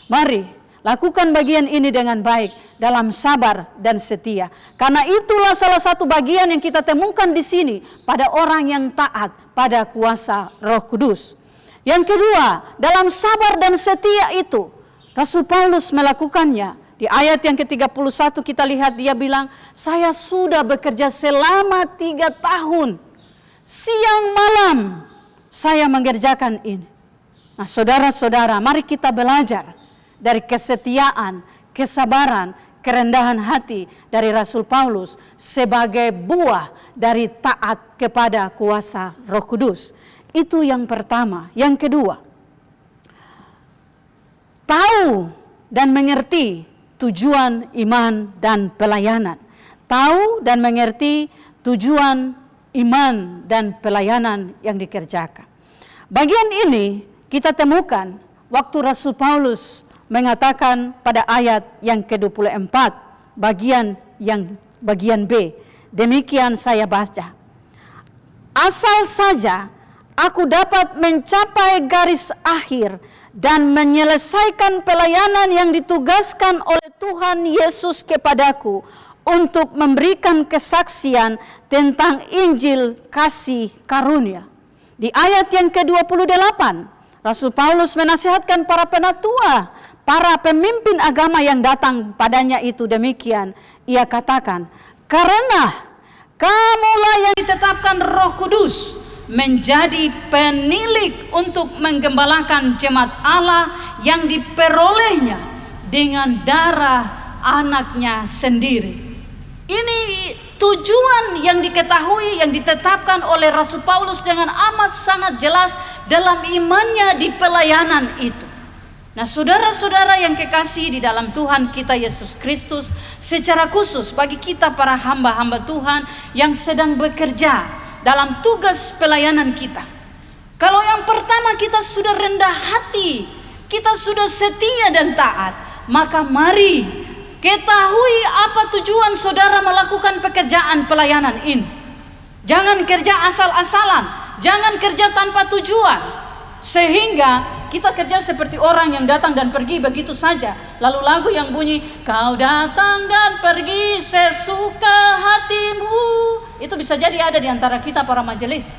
Mari lakukan bagian ini dengan baik, dalam sabar dan setia. Karena itulah salah satu bagian yang kita temukan di sini pada orang yang taat pada kuasa Roh Kudus. Yang kedua, dalam sabar dan setia itu, Rasul Paulus melakukannya. Di ayat yang ke-31 kita lihat dia bilang, saya sudah bekerja selama 3 tahun. Siang malam saya mengerjakan ini. Nah saudara-saudara, mari kita belajar dari kesetiaan, kesabaran, kerendahan hati dari Rasul Paulus sebagai buah dari taat kepada kuasa Roh Kudus. Itu yang pertama. Yang kedua, tahu dan mengerti tujuan iman dan pelayanan. Tahu dan mengerti tujuan iman dan pelayanan yang dikerjakan. Bagian ini kita temukan waktu Rasul Paulus mengatakan pada ayat yang ke-24, bagian B. Demikian saya baca. Asal saja aku dapat mencapai garis akhir dan menyelesaikan pelayanan yang ditugaskan oleh Tuhan Yesus kepadaku, untuk memberikan kesaksian tentang Injil kasih karunia. Di ayat yang ke-28, Rasul Paulus menasihatkan para penatua, para pemimpin agama yang datang padanya itu demikian. Ia katakan, karena kamulah yang ditetapkan Roh Kudus menjadi penilik untuk menggembalakan jemaat Allah yang diperolehnya dengan darah anaknya sendiri. Ini tujuan yang diketahui, yang ditetapkan oleh Rasul Paulus dengan amat sangat jelas dalam imannya di pelayanan itu. Nah saudara-saudara yang kekasih di dalam Tuhan kita Yesus Kristus, secara khusus bagi kita para hamba-hamba Tuhan yang sedang bekerja dalam tugas pelayanan kita. Kalau yang pertama kita sudah rendah hati, kita sudah setia dan taat, maka mari ketahui apa tujuan saudara melakukan pekerjaan pelayanan ini. Jangan kerja asal-asalan, jangan kerja tanpa tujuan. Sehingga kita kerja seperti orang yang datang dan pergi begitu saja. Lalu lagu yang bunyi, kau datang dan pergi sesuka hatimu. Itu bisa jadi ada di antara kita para majelis,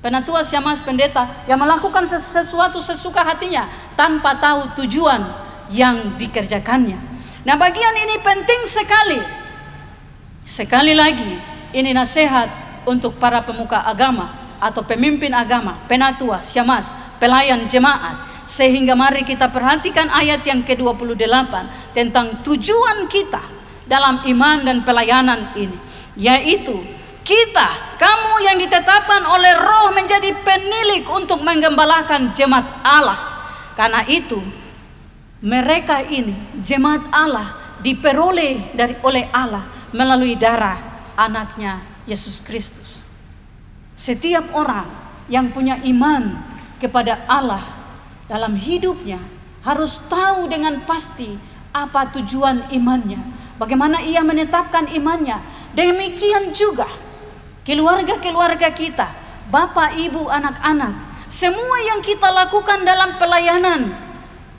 penatua, syamah, pendeta yang melakukan sesuatu sesuka hatinya tanpa tahu tujuan yang dikerjakannya. Nah bagian ini penting sekali. Sekali lagi, ini nasihat untuk para pemuka agama atau pemimpin agama, penatua, syamas, pelayan jemaat. Sehingga mari kita perhatikan ayat yang ke-28 tentang tujuan kita dalam iman dan pelayanan ini. Yaitu kita, kamu yang ditetapkan oleh Roh menjadi penilik untuk menggembalakan jemaat Allah. Karena itu mereka ini, jemaat Allah, diperoleh oleh Allah melalui darah anaknya Yesus Kristus. Setiap orang yang punya iman kepada Allah dalam hidupnya harus tahu dengan pasti apa tujuan imannya, bagaimana ia menetapkan imannya. Demikian juga keluarga-keluarga kita, bapak, ibu, anak-anak, semua yang kita lakukan dalam pelayanan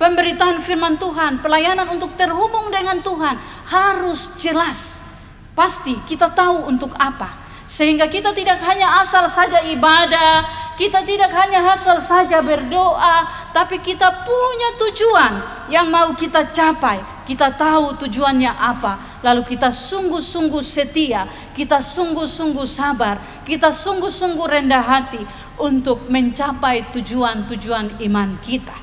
pemberitaan firman Tuhan, pelayanan untuk terhubung dengan Tuhan harus jelas. Pasti kita tahu untuk apa. Sehingga kita tidak hanya asal saja ibadah, kita tidak hanya asal saja berdoa, tapi kita punya tujuan yang mau kita capai. Kita tahu tujuannya apa, lalu kita sungguh-sungguh setia, kita sungguh-sungguh sabar, kita sungguh-sungguh rendah hati untuk mencapai tujuan-tujuan iman kita.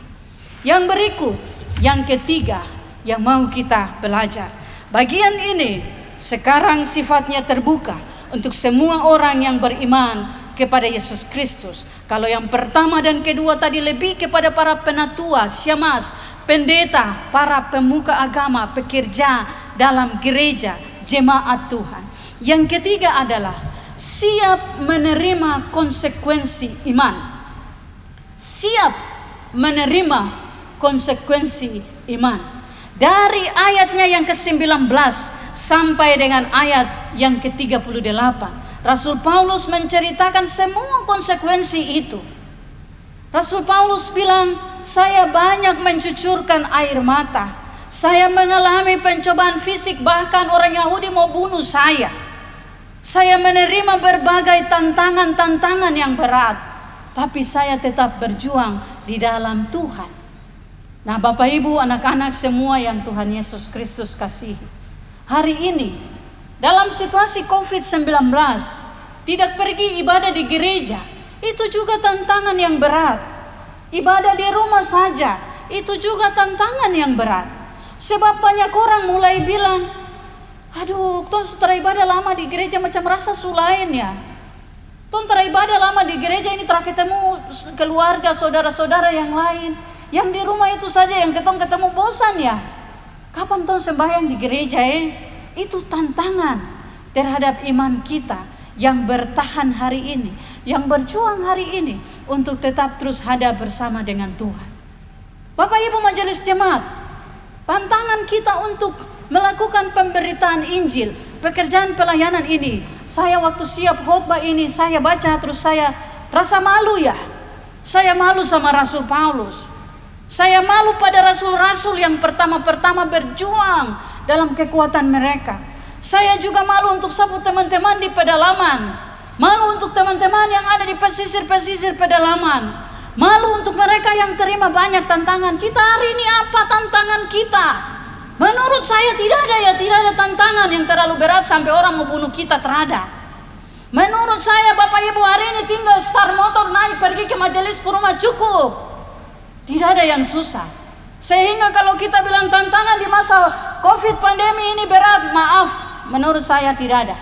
Yang berikut, yang ketiga yang mau kita belajar. Bagian ini sekarang sifatnya terbuka untuk semua orang yang beriman kepada Yesus Kristus. Kalau yang pertama dan kedua tadi lebih kepada para penatua, syemasi, pendeta, para pemuka agama, pekerja dalam gereja, jemaat Tuhan. Yang ketiga adalah siap menerima konsekuensi iman. Siap menerima konsekuensi iman. Dari ayatnya yang ke-19 sampai dengan ayat yang ke-38, Rasul Paulus menceritakan semua konsekuensi itu. Rasul Paulus bilang, saya banyak mencucurkan air mata. Saya mengalami pencobaan fisik, bahkan orang Yahudi mau bunuh saya. Saya menerima berbagai tantangan-tantangan yang berat. Tapi saya tetap berjuang di dalam Tuhan. Nah, Bapak Ibu, anak-anak semua yang Tuhan Yesus Kristus kasihi. Hari ini, dalam situasi COVID-19, tidak pergi ibadah di gereja, itu juga tantangan yang berat. Ibadah di rumah saja, itu juga tantangan yang berat. Sebab banyak orang mulai bilang, aduh, tuh setelah ibadah lama di gereja macam rasa sulain ya. Tuh ibadah lama di gereja ini telah ketemu keluarga, saudara-saudara yang lain. Yang di rumah itu saja yang ketemu bosan ya. Kapan tuh sembahyang di gereja Itu tantangan terhadap iman kita yang bertahan hari ini, yang berjuang hari ini untuk tetap terus ada bersama dengan Tuhan. Bapak Ibu majelis jemaat, tantangan kita untuk melakukan pemberitaan Injil, pekerjaan pelayanan ini. Saya waktu siap khotbah ini, saya baca terus saya rasa malu ya. Saya malu sama Rasul Paulus. Saya malu pada rasul-rasul yang pertama-pertama berjuang dalam kekuatan mereka. Saya juga malu untuk sapu teman-teman di pedalaman. Malu untuk teman-teman yang ada di pesisir-pesisir pedalaman. Malu untuk mereka yang terima banyak tantangan. Kita hari ini apa tantangan kita? Menurut saya tidak ada tantangan yang terlalu berat sampai orang mau bunuh kita, terada. Menurut saya Bapak Ibu hari ini tinggal start motor naik pergi ke majelis rumah cukup. Tidak ada yang susah. Sehingga kalau kita bilang tantangan di masa COVID pandemi ini berat, maaf, menurut saya tidak ada.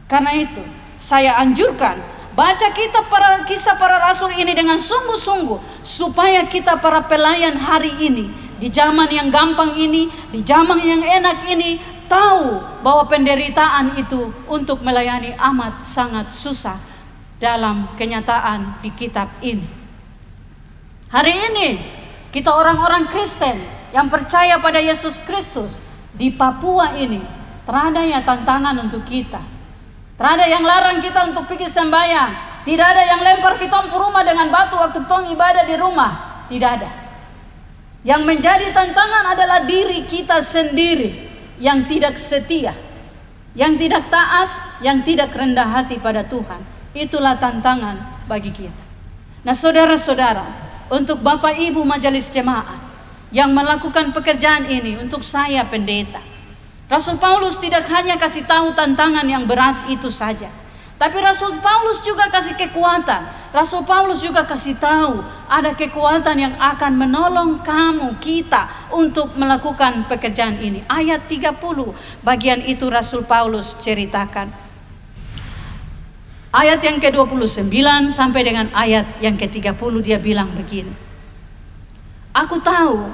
Karena itu, saya anjurkan baca kisah para rasul ini dengan sungguh-sungguh supaya kita para pelayan hari ini, di zaman yang gampang ini, di zaman yang enak ini, tahu bahwa penderitaan itu untuk melayani amat sangat susah dalam kenyataan di kitab ini. Hari ini kita orang-orang Kristen yang percaya pada Yesus Kristus di Papua ini, terada ya tantangan untuk kita. Terada yang larang kita untuk pergi sembahyang. Tidak ada yang lempar kita ke rumah dengan batu waktu tong ibadah di rumah. Tidak ada. Yang menjadi tantangan adalah diri kita sendiri yang tidak setia, yang tidak taat, yang tidak rendah hati pada Tuhan. Itulah tantangan bagi kita. Nah, saudara-saudara, untuk Bapak Ibu majelis jemaat yang melakukan pekerjaan ini, untuk saya pendeta, Rasul Paulus tidak hanya kasih tahu tantangan yang berat itu saja, tapi Rasul Paulus juga kasih kekuatan. Rasul Paulus juga kasih tahu ada kekuatan yang akan menolong kita untuk melakukan pekerjaan ini. Ayat 30 bagian itu Rasul Paulus ceritakan. Ayat yang ke-29 sampai dengan ayat yang ke-30 dia bilang begini. Aku tahu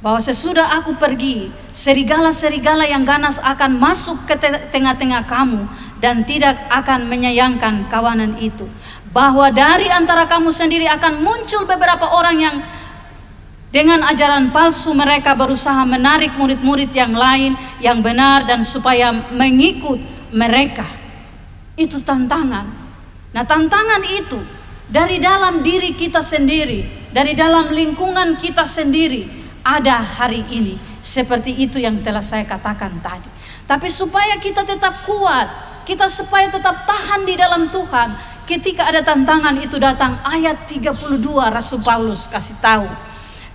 bahwa sesudah aku pergi, serigala-serigala yang ganas akan masuk ke tengah-tengah kamu dan tidak akan menyayangkan kawanan itu. Bahwa dari antara kamu sendiri akan muncul beberapa orang yang dengan ajaran palsu mereka berusaha menarik murid-murid yang lain yang benar dan supaya mengikut mereka. Itu tantangan. Nah, tantangan itu dari dalam diri kita sendiri, dari dalam lingkungan kita sendiri ada hari ini. Seperti itu yang telah saya katakan tadi. Tapi supaya kita tetap kuat, kita supaya tetap tahan di dalam Tuhan, ketika ada tantangan itu datang, ayat 32 Rasul Paulus kasih tahu.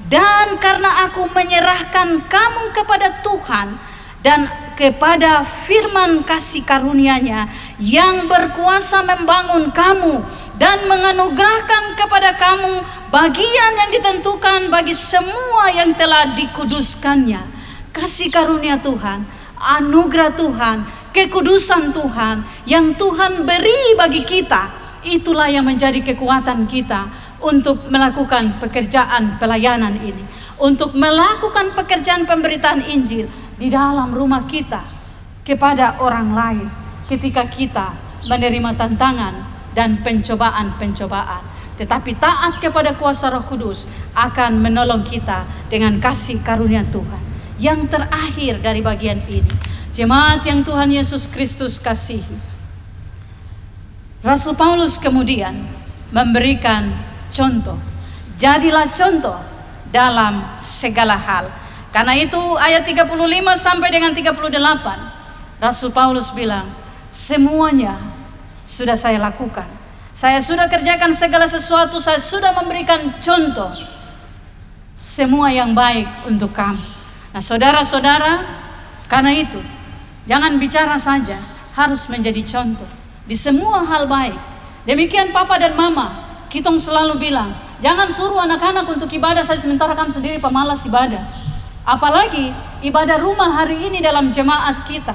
Dan karena aku menyerahkan kamu kepada Tuhan dan kepada firman kasih karunia-Nya yang berkuasa membangun kamu dan menganugerahkan kepada kamu bagian yang ditentukan bagi semua yang telah dikuduskannya. Kasih karunia Tuhan, anugerah Tuhan, kekudusan Tuhan yang Tuhan beri bagi kita, itulah yang menjadi kekuatan kita untuk melakukan pekerjaan pelayanan ini, untuk melakukan pekerjaan pemberitaan Injil di dalam rumah kita kepada orang lain ketika kita menerima tantangan dan pencobaan-pencobaan. Tetapi taat kepada kuasa Roh Kudus akan menolong kita dengan kasih karunia Tuhan. Yang terakhir dari bagian ini, jemaat yang Tuhan Yesus Kristus kasihi, Rasul Paulus kemudian memberikan contoh. Jadilah contoh dalam segala hal. Karena itu ayat 35 sampai dengan 38, Rasul Paulus bilang, semuanya sudah saya lakukan. Saya sudah kerjakan segala sesuatu, saya sudah memberikan contoh semua yang baik untuk kamu. Nah, saudara-saudara, karena itu jangan bicara saja, harus menjadi contoh di semua hal baik. Demikian papa dan mama, kita selalu bilang, jangan suruh anak-anak untuk ibadah saya sementara kamu sendiri pemalas ibadah. Apalagi ibadah rumah hari ini dalam jemaat kita.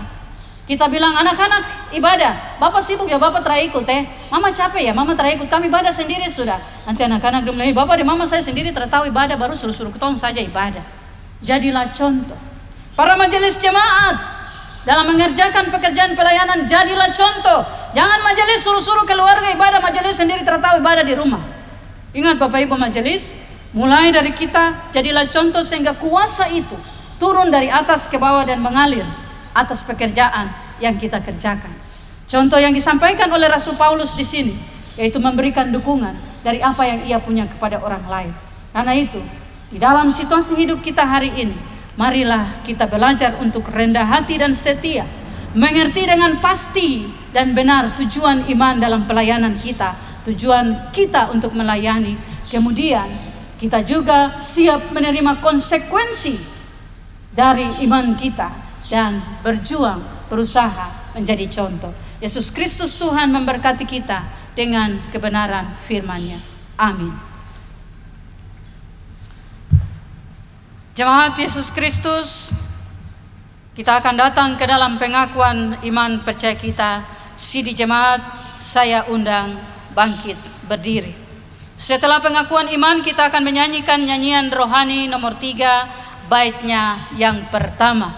Kita bilang, anak-anak ibadah, bapak sibuk ya, bapak terikut mama capek ya, mama terikut, kami ibadah sendiri sudah. Nanti anak-anak bilang, bapak dan mama saya sendiri tertahu ibadah, baru suruh-suruh ketong saja ibadah. Jadilah contoh. Para majelis jemaat dalam mengerjakan pekerjaan pelayanan, jadilah contoh. Jangan majelis suruh-suruh keluarga ibadah, majelis sendiri tertahu ibadah di rumah. Ingat Bapak Ibu majelis, mulai dari kita jadilah contoh sehingga kuasa itu turun dari atas ke bawah dan mengalir atas pekerjaan yang kita kerjakan. Contoh yang disampaikan oleh Rasul Paulus di sini yaitu memberikan dukungan dari apa yang ia punya kepada orang lain. Karena itu, di dalam situasi hidup kita hari ini, marilah kita belajar untuk rendah hati dan setia, mengerti dengan pasti dan benar tujuan iman dalam pelayanan kita, tujuan kita untuk melayani. Kemudian kita juga siap menerima konsekuensi dari iman kita dan berjuang, berusaha menjadi contoh. Yesus Kristus Tuhan memberkati kita dengan kebenaran firman-Nya. Amin. Jemaat Yesus Kristus, kita akan datang ke dalam pengakuan iman percaya kita. Sidi jemaat, saya undang bangkit berdiri. Setelah pengakuan iman, kita akan menyanyikan nyanyian rohani nomor 3, baitnya yang pertama.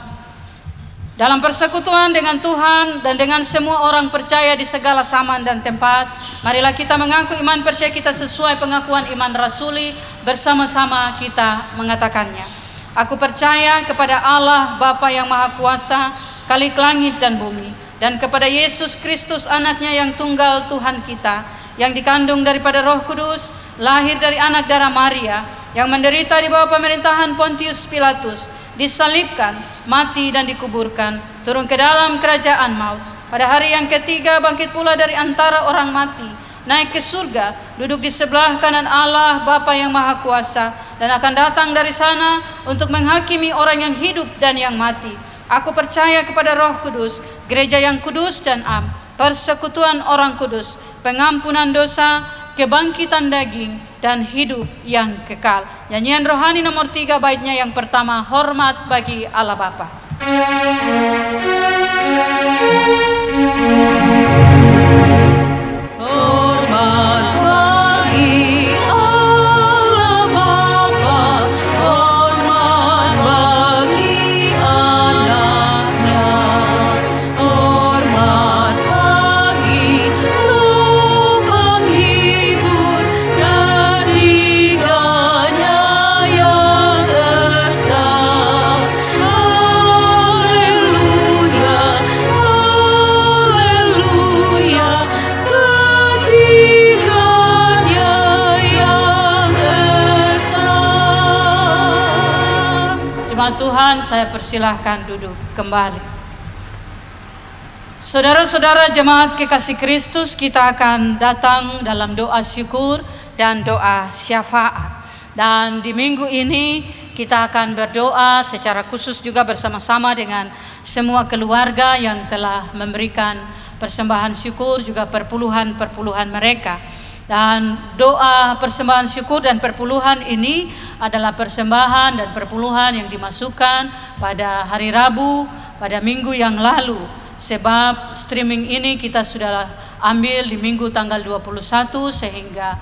Dalam persekutuan dengan Tuhan dan dengan semua orang percaya di segala zaman dan tempat, marilah kita mengaku iman percaya kita sesuai pengakuan iman rasuli. Bersama-sama kita mengatakannya. Aku percaya kepada Allah Bapa yang Maha Kuasa, Khalik langit dan bumi, dan kepada Yesus Kristus anaknya yang tunggal Tuhan kita, yang dikandung daripada Roh Kudus, lahir dari anak darah Maria, yang menderita di bawah pemerintahan Pontius Pilatus, disalibkan, mati dan dikuburkan, turun ke dalam kerajaan maut. Pada hari yang ketiga bangkit pula dari antara orang mati, naik ke surga, duduk di sebelah kanan Allah Bapa yang Maha Kuasa, dan akan datang dari sana untuk menghakimi orang yang hidup dan yang mati. Aku percaya kepada Roh Kudus, gereja yang kudus dan am, persekutuan orang kudus, pengampunan dosa, kebangkitan daging, dan hidup yang kekal. Nyanyian rohani nomor 3, baitnya yang pertama, hormat bagi Allah Bapa. Hormat bagi Allah Bapa, hormat bagi anaknya, hormat bagi Roh penghibur, ketiganya yang esa. Haleluya, haleluya, ketiganya yang esa. Jemaat Tuhan, saya persilahkan duduk kembali. Saudara-saudara jemaat kekasih Kristus, kita akan datang dalam doa syukur dan doa syafaat. Dan di minggu ini kita akan berdoa secara khusus juga bersama-sama dengan semua keluarga yang telah memberikan persembahan syukur, juga perpuluhan mereka. Dan doa persembahan syukur dan perpuluhan ini adalah persembahan dan perpuluhan yang dimasukkan pada hari Rabu pada minggu yang lalu. Sebab streaming ini kita sudah ambil di minggu tanggal 21, sehingga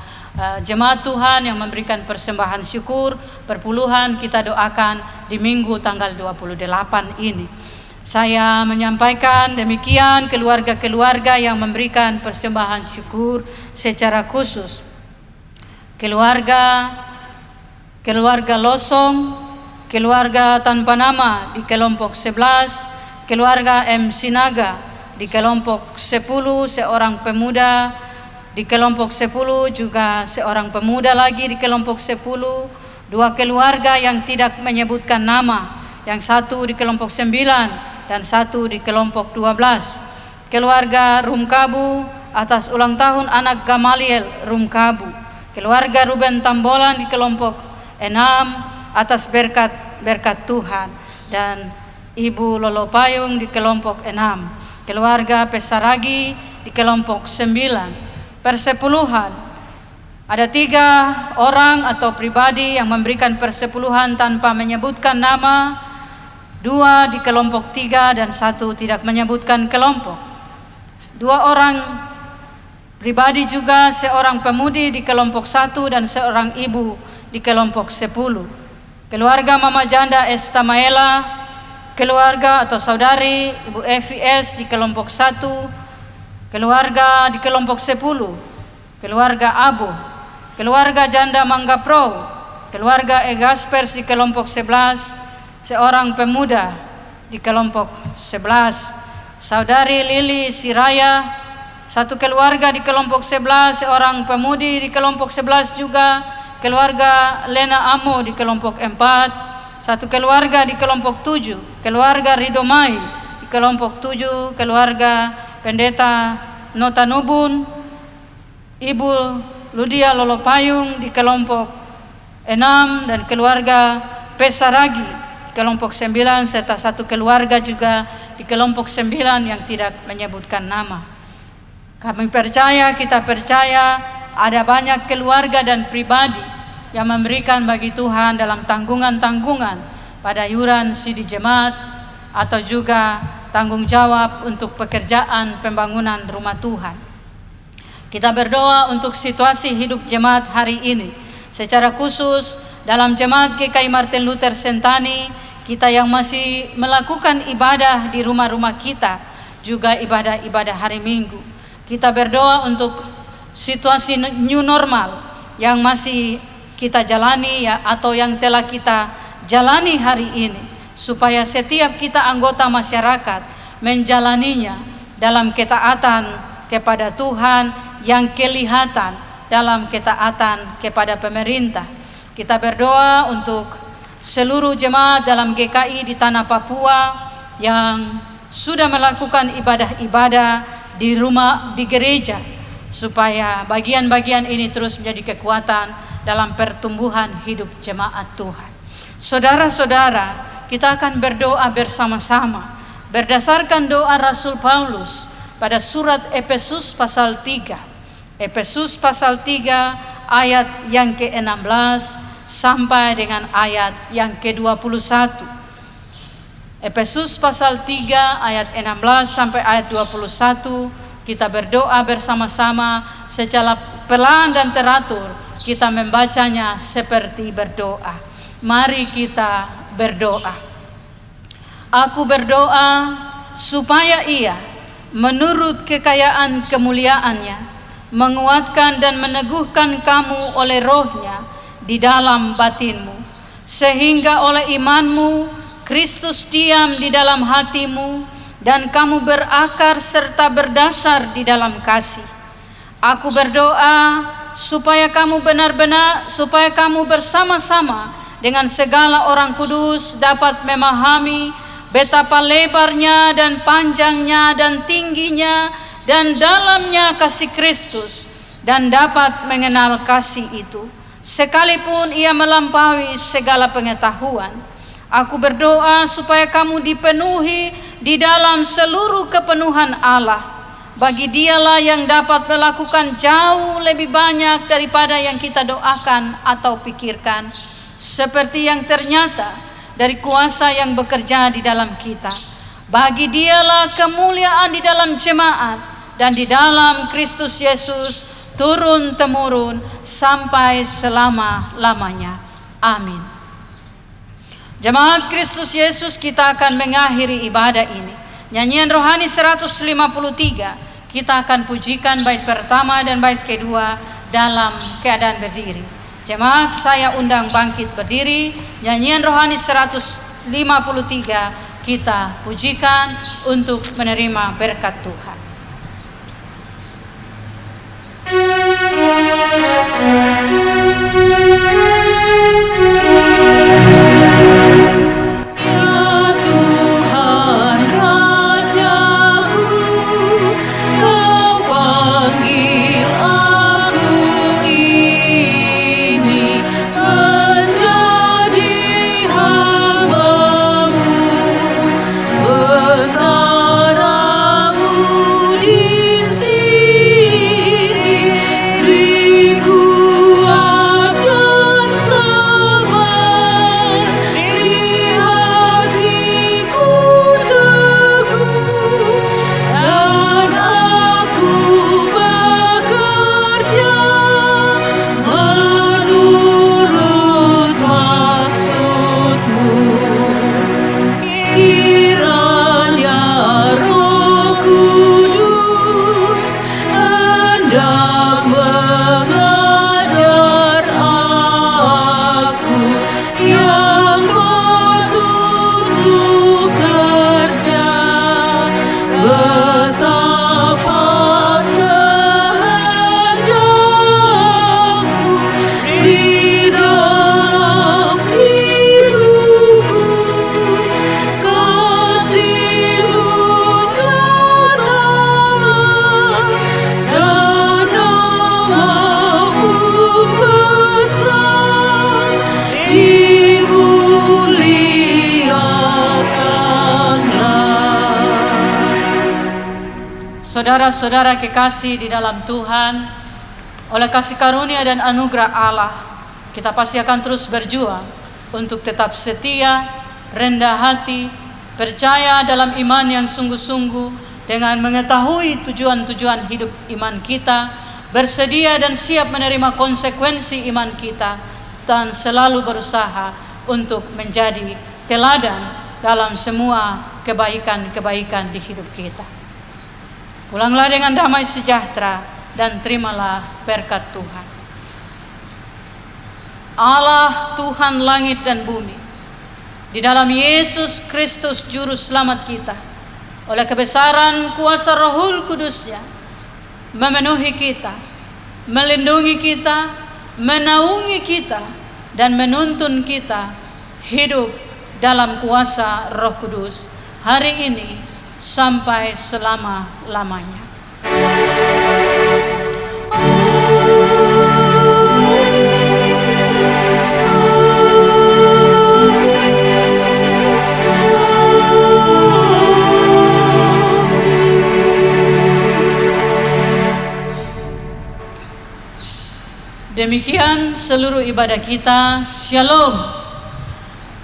jemaat Tuhan yang memberikan persembahan syukur, perpuluhan kita doakan di minggu tanggal 28 ini. Saya menyampaikan demikian keluarga-keluarga yang memberikan persembahan syukur secara khusus. Keluarga Losong, keluarga tanpa nama di kelompok 11, keluarga M. Sinaga di kelompok 10, seorang pemuda di kelompok 10, juga seorang pemuda lagi di kelompok 10, dua keluarga yang tidak menyebutkan nama, yang satu di kelompok 9 dan satu di kelompok 12. Keluarga Rumkabu atas ulang tahun anak Gamaliel Rumkabu. Keluarga Ruben Tambolan di kelompok 6 atas berkat Tuhan. Dan Ibu Lolo Payung di kelompok 6. Keluarga Pesaragi di kelompok 9. Persepuluhan. Ada 3 orang atau pribadi yang memberikan persepuluhan tanpa menyebutkan nama, 2 di kelompok 3 dan 1 tidak menyebutkan kelompok. 2 orang pribadi juga, seorang pemudi di kelompok 1 dan seorang ibu di kelompok 10. Keluarga Mama Janda Estamaela, keluarga atau saudari Ibu FIS di kelompok 1, keluarga di kelompok 10, keluarga Abu, keluarga Janda Mangga Pro, keluarga Egaspers di kelompok 11, seorang pemuda di kelompok 11, saudari Lili Siraya, satu keluarga di kelompok 11, seorang pemudi di kelompok 11 juga, keluarga Lena Amo di kelompok 4, satu keluarga di kelompok 7, keluarga Ridomai di kelompok 7, keluarga Pendeta Nota Nubun, Ibu Ludia Lolo Payung di kelompok 6, dan keluarga Pesaragi kelompok 9, serta satu keluarga juga di kelompok 9 yang tidak menyebutkan nama. Kita percaya ada banyak keluarga dan pribadi yang memberikan bagi Tuhan dalam tanggungan-tanggungan pada iuran sidi jemaat atau juga tanggung jawab untuk pekerjaan pembangunan rumah Tuhan. Kita berdoa untuk situasi hidup jemaat hari ini. Secara khusus dalam jemaat GKI Martin Luther Sentani, kita yang masih melakukan ibadah di rumah-rumah kita, juga ibadah-ibadah hari Minggu. Kita berdoa untuk situasi new normal yang masih kita jalani ya, atau yang telah kita jalani hari ini, supaya setiap kita anggota masyarakat menjalaninya dalam ketaatan kepada Tuhan yang kelihatan dalam ketaatan kepada pemerintah. Kita berdoa untuk seluruh jemaat dalam GKI di tanah Papua yang sudah melakukan ibadah-ibadah di rumah, di gereja, supaya bagian-bagian ini terus menjadi kekuatan dalam pertumbuhan hidup jemaat Tuhan. Saudara-saudara, kita akan berdoa bersama-sama berdasarkan doa Rasul Paulus pada surat Efesus pasal 3. Efesus pasal 3 ayat yang ke-16 sampai dengan ayat yang ke-21. Efesus pasal 3 ayat 16 sampai ayat 21. Kita berdoa bersama-sama secara pelan dan teratur. Kita membacanya seperti berdoa. Mari kita berdoa. Aku berdoa supaya Ia menurut kekayaan kemuliaannya menguatkan dan meneguhkan kamu oleh Roh-Nya di dalam batinmu, sehingga oleh imanmu Kristus diam di dalam hatimu dan kamu berakar serta berdasar di dalam kasih. Aku berdoa supaya kamu bersama-sama dengan segala orang kudus dapat memahami betapa lebarnya dan panjangnya dan tingginya dan dalamnya kasih Kristus, dan dapat mengenal kasih itu sekalipun ia melampaui segala pengetahuan. Aku berdoa supaya kamu dipenuhi di dalam seluruh kepenuhan Allah. Bagi Dialah yang dapat melakukan jauh lebih banyak daripada yang kita doakan atau pikirkan, seperti yang ternyata dari kuasa yang bekerja di dalam kita. Bagi Dialah kemuliaan di dalam jemaat dan di dalam Kristus Yesus turun-temurun sampai selama-lamanya. Amin. Jemaat Kristus Yesus, kita akan mengakhiri ibadah ini. Nyanyian rohani 153, kita akan pujikan bait pertama dan bait kedua dalam keadaan berdiri. Jemaat, saya undang bangkit berdiri. Nyanyian rohani 153, kita pujikan untuk menerima berkat Tuhan. Saudara-saudara kekasih di dalam Tuhan, oleh kasih karunia dan anugerah Allah, kita pasti akan terus berjuang untuk tetap setia, rendah hati, percaya dalam iman yang sungguh-sungguh, dengan mengetahui tujuan-tujuan hidup iman kita, bersedia dan siap menerima konsekuensi iman kita, dan selalu berusaha untuk menjadi teladan dalam semua kebaikan-kebaikan di hidup kita. Pulanglah dengan damai sejahtera dan terimalah berkat Tuhan. Allah Tuhan langit dan bumi, di dalam Yesus Kristus Juru Selamat kita, oleh kebesaran kuasa Rohul Kudus-Nya, memenuhi kita, melindungi kita, menaungi kita, dan menuntun kita hidup dalam kuasa Roh Kudus hari ini sampai selama-lamanya. Demikian seluruh ibadah kita. Shalom.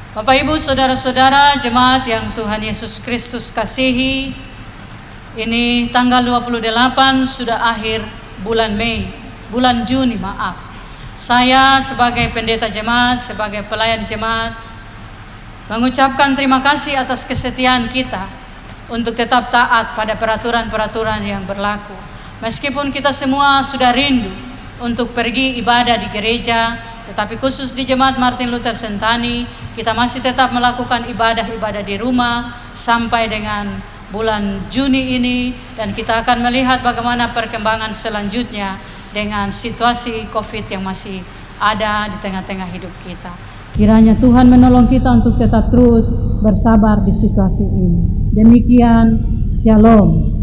Bapak Ibu, saudara-saudara jemaat yang Tuhan Yesus Kristus kasihi, ini tanggal 28 sudah akhir bulan Juni. Saya sebagai pendeta jemaat, sebagai pelayan jemaat, mengucapkan terima kasih atas kesetiaan kita untuk tetap taat pada peraturan-peraturan yang berlaku. Meskipun kita semua sudah rindu untuk pergi ibadah di gereja, tetapi khusus di Jemaat Martin Luther Sentani, kita masih tetap melakukan ibadah-ibadah di rumah sampai dengan bulan Juni ini, dan kita akan melihat bagaimana perkembangan selanjutnya dengan situasi COVID yang masih ada di tengah-tengah hidup kita. Kiranya Tuhan menolong kita untuk tetap terus bersabar di situasi ini. Demikian, Shalom.